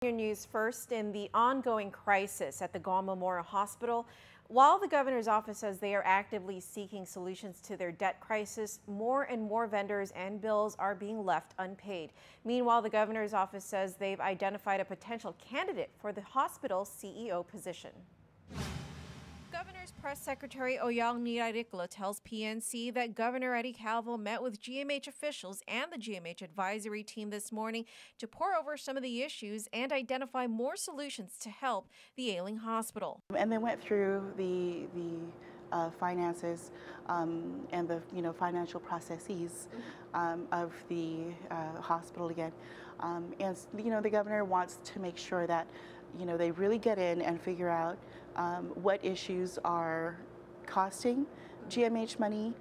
Your news first. In the ongoing crisis at the Guam Memorial Hospital, while the governor's office says they are actively seeking solutions to their debt crisis, more and more vendors and bills are being left unpaid. Meanwhile, the governor's office says they've identified a potential candidate for the hospital's CEO position. Governor's Press Secretary Oyang Nirarikla tells PNC that Governor Eddie Calvo met with GMH officials and the GMH advisory team this morning to pour over some of the issues and identify more solutions to help the ailing hospital. And they went through the finances and the financial processes of the hospital again. And the governor wants to make sure that they really get in and figure out what issues are costing GMH money,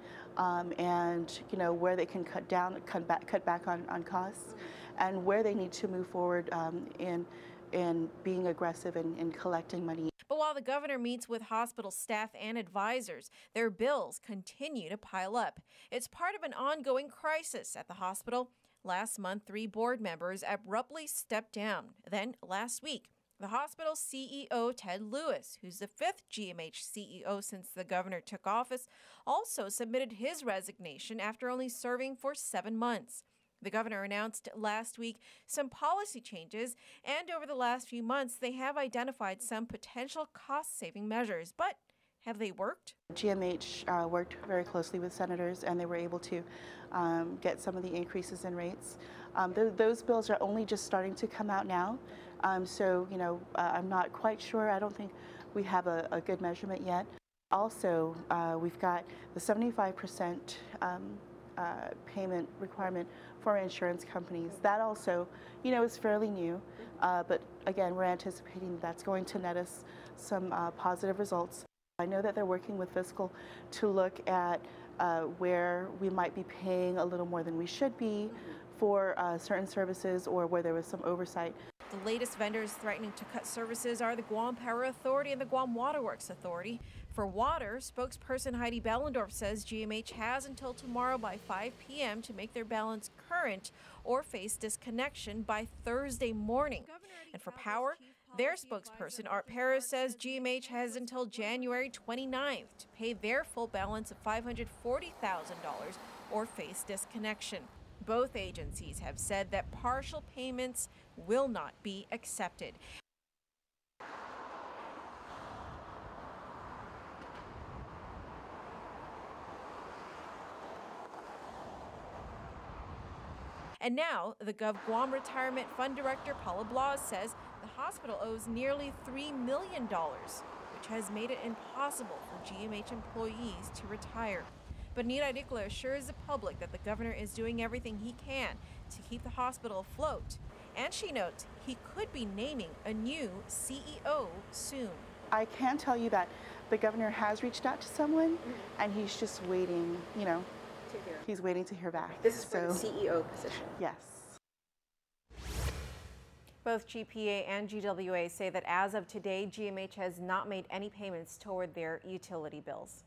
and where they can cut back on costs, and where they need to move forward in being aggressive in collecting money. But while the governor meets with hospital staff and advisors, their bills continue to pile up. It's part of an ongoing crisis at the hospital. Last month, 3 board members abruptly stepped down. Then last week, the hospital's CEO, Ted Lewis, who's the 5th GMH CEO since the governor took office, also submitted his resignation after only serving for 7 months. The governor announced last week some policy changes, and over the last few months, they have identified some potential cost-saving measures. But have they worked? GMH worked very closely with senators, and they were able to get some of the increases in rates. Those bills are only just starting to come out now, so I'm not quite sure. I don't think we have a good measurement yet. Also, we've got the 75% payment requirement for insurance companies. That also, is fairly new, but again, we're anticipating that's going to net us some positive results. I know that they're working with fiscal to look at where we might be paying a little more than we should be for certain services, or where there was some oversight. The latest vendors threatening to cut services are the Guam Power Authority and the Guam Waterworks Authority. For water, spokesperson Heidi Bellendorf says GMH has until tomorrow by 5 p.m. to make their balance current or face disconnection by Thursday morning. And for power, their spokesperson Art Paris says GMH has until January 29th to pay their full balance of $540,000 or face disconnection. Both agencies have said that partial payments will not be accepted. And now, the Gov Guam Retirement Fund Director Paula Blas says the hospital owes nearly $3 million, which has made it impossible for GMH employees to retire. But Nirarikla assures the public that the governor is doing everything he can to keep the hospital afloat. And she notes he could be naming a new CEO soon. I can tell you that the governor has reached out to someone, and he's just waiting, he's waiting to hear back. This is for the CEO position? Yes. Both GPA and GWA say that as of today, GMH has not made any payments toward their utility bills.